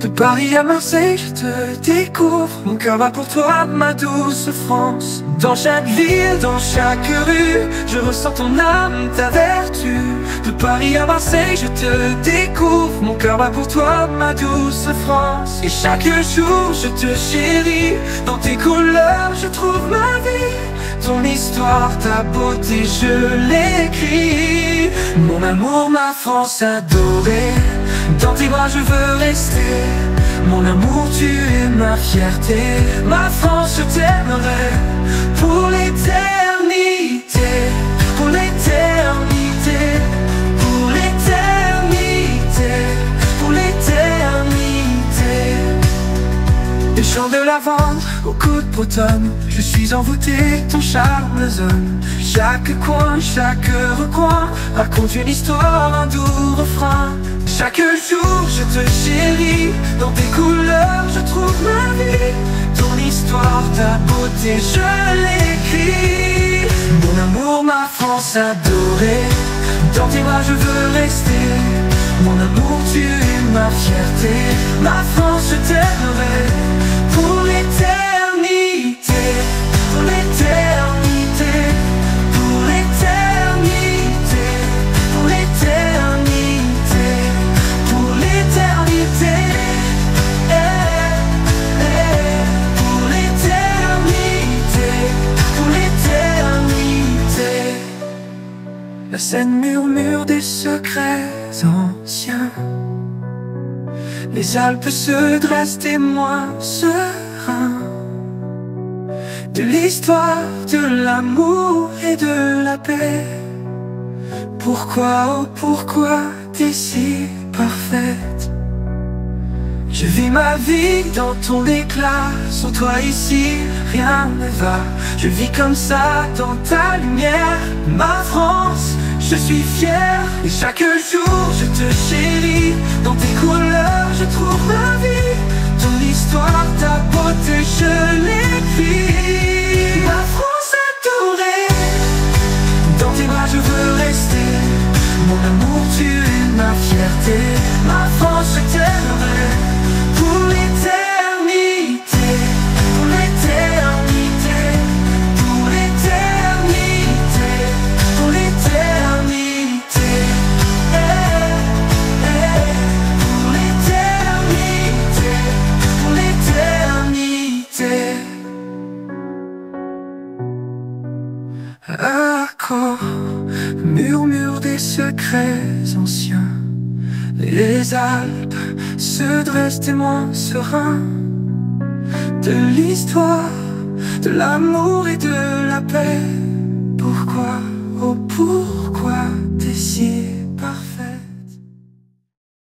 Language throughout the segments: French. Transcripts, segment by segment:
De Paris à Marseille, je te découvre. Mon cœur bat pour toi, ma douce France. Dans chaque ville, dans chaque rue, je ressens ton âme, ta vertu. De Paris à Marseille, je te découvre. Mon cœur bat pour toi, ma douce France. Et chaque jour, je te chéris. Dans tes couleurs, je trouve ma vie. Ton histoire, ta beauté, je l'écris. Mon amour, ma France adorée. Dans tes bras je veux rester. Mon amour, tu es ma fierté. Ma France, je t'aimerai pour l'éternité. Pour l'éternité. Pour l'éternité. Pour l'éternité. Des champs de lavande au coup de bretonne, je suis envoûté, ton charme résonne. Chaque coin, chaque recoin raconte une histoire, un doux refrain. Chaque jour je te chéris, dans tes couleurs je trouve ma vie. Ton histoire, ta beauté, je l'écris. Mon amour, ma France adorée, dans tes bras je veux rester. Mon amour, tu es ma fierté. Ma France, je t'aimerai pour l'éternité. Pour l'éternité. Pour l'éternité. Pour l'éternité. Pour l'éternité. Pour l'éternité. Pour l'éternité. La Seine murmure des secrets anciens. Les Alpes se dressent témoins sereins de l'histoire, de l'amour et de la paix. Pourquoi, oh pourquoi t'es si parfaite? Je vis ma vie dans ton éclat. Sans toi ici, rien ne va. Je vis comme ça dans ta lumière. Ma France, je suis fier. Et chaque jour, je te chéris. Dans tes couleurs, je trouve ma vie. Ton histoire, ta beauté, je l'écris. Ma France adorée, dans tes bras, je veux rester. Mon amour, tu es ma fierté. Ma France, je t'aimerai pour l'éternité. Pour l'éternité. Pour l'éternité. Pour l'éternité. Pour l'éternité. Pour l'éternité. Accord, murmure des secrets anciens. Les Alpes se dressent témoins sereins de l'histoire, de l'amour et de la paix. Pourquoi, oh pourquoi t'es si parfaite?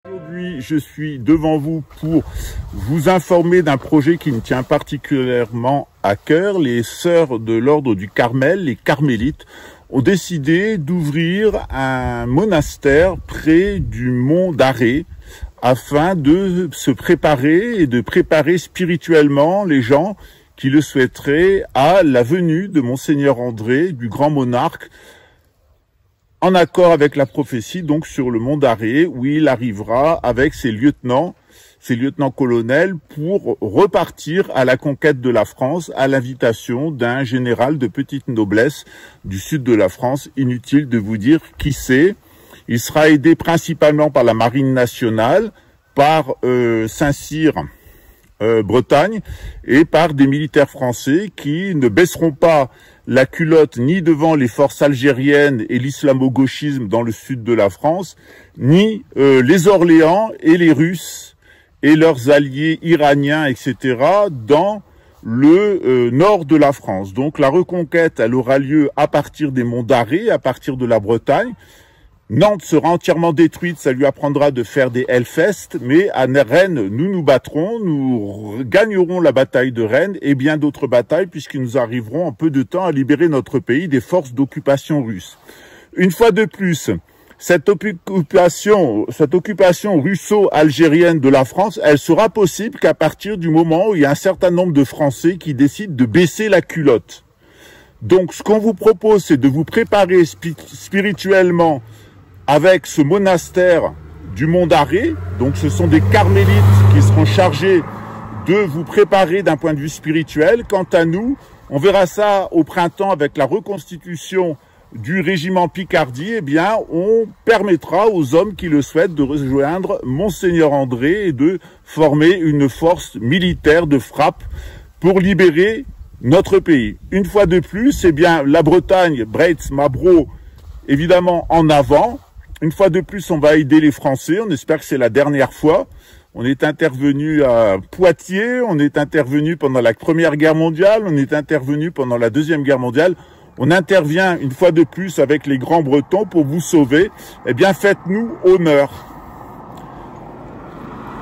Aujourd'hui, je suis devant vous pour vous informer d'un projet qui me tient particulièrement à cœur. Les sœurs de l'ordre du Carmel, les carmélites, ont décidé d'ouvrir un monastère près du mont d'Arrée afin de se préparer et de préparer spirituellement les gens qui le souhaiteraient à la venue de Monseigneur André, du grand monarque, en accord avec la prophétie, donc sur le mont d'Arrée, où il arrivera avec ses lieutenants-colonels pour repartir à la conquête de la France à l'invitation d'un général de petite noblesse du sud de la France. Inutile de vous dire qui c'est. Il sera aidé principalement par la marine nationale, par Saint-Cyr, Bretagne, et par des militaires français qui ne baisseront pas la culotte ni devant les forces algériennes et l'islamo-gauchisme dans le sud de la France, ni les Orléans et les Russes et leurs alliés iraniens, etc., dans le nord de la France. Donc la reconquête, elle aura lieu à partir des monts d'Arrée, à partir de la Bretagne. Nantes sera entièrement détruite, ça lui apprendra de faire des Hellfest, mais à Rennes, nous battrons, nous gagnerons la bataille de Rennes et bien d'autres batailles, puisque nous arriverons en peu de temps à libérer notre pays des forces d'occupation russes. Une fois de plus, cette occupation russo-algérienne de la France, elle sera possible qu'à partir du moment où il y a un certain nombre de Français qui décident de baisser la culotte. Donc, ce qu'on vous propose, c'est de vous préparer spirituellement avec ce monastère du Mont d'Arrée. Donc ce sont des carmélites qui seront chargés de vous préparer d'un point de vue spirituel. Quant à nous, on verra ça au printemps avec la reconstitution du régiment Picardie. Eh bien, on permettra aux hommes qui le souhaitent de rejoindre Monseigneur André et de former une force militaire de frappe pour libérer notre pays. Une fois de plus, eh bien, la Bretagne, Breitz, Mabro, évidemment en avant. Une fois de plus, on va aider les Français. On espère que c'est la dernière fois. On est intervenu à Poitiers, on est intervenu pendant la Première Guerre mondiale, on est intervenu pendant la Deuxième Guerre mondiale. On intervient une fois de plus avec les Grands Bretons pour vous sauver. Eh bien, faites-nous honneur.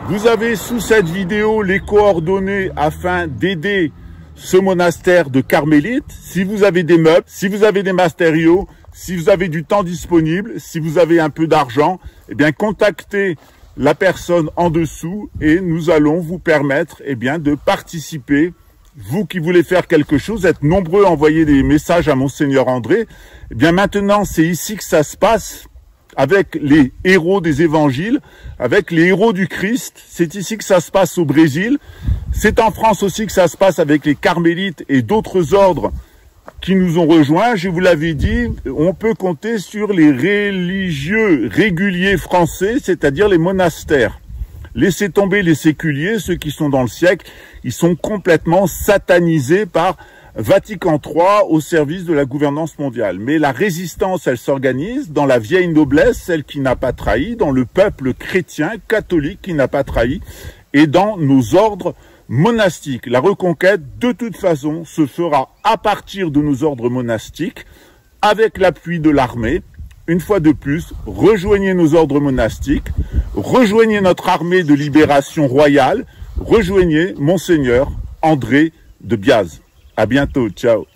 Vous avez sous cette vidéo les coordonnées afin d'aider ce monastère de carmélites. Si vous avez des meubles, si vous avez des matériaux, si vous avez du temps disponible, si vous avez un peu d'argent, eh bien, contactez la personne en dessous et nous allons vous permettre, eh bien, de participer. Vous qui voulez faire quelque chose, êtes nombreux à envoyer des messages à Monseigneur André. Eh bien, maintenant, c'est ici que ça se passe avec les héros des évangiles, avec les héros du Christ. C'est ici que ça se passe au Brésil. C'est en France aussi que ça se passe avec les carmélites et d'autres ordres qui nous ont rejoints. Je vous l'avais dit, on peut compter sur les religieux réguliers français, c'est-à-dire les monastères. Laissez tomber les séculiers, ceux qui sont dans le siècle, ils sont complètement satanisés par Vatican III au service de la gouvernance mondiale. Mais la résistance, elle s'organise dans la vieille noblesse, celle qui n'a pas trahi, dans le peuple chrétien, catholique qui n'a pas trahi, et dans nos ordres monastiques. La reconquête, de toute façon, se fera à partir de nos ordres monastiques, avec l'appui de l'armée. Une fois de plus, rejoignez nos ordres monastiques, rejoignez notre armée de libération royale, rejoignez Monseigneur André de Biaz. À bientôt, ciao.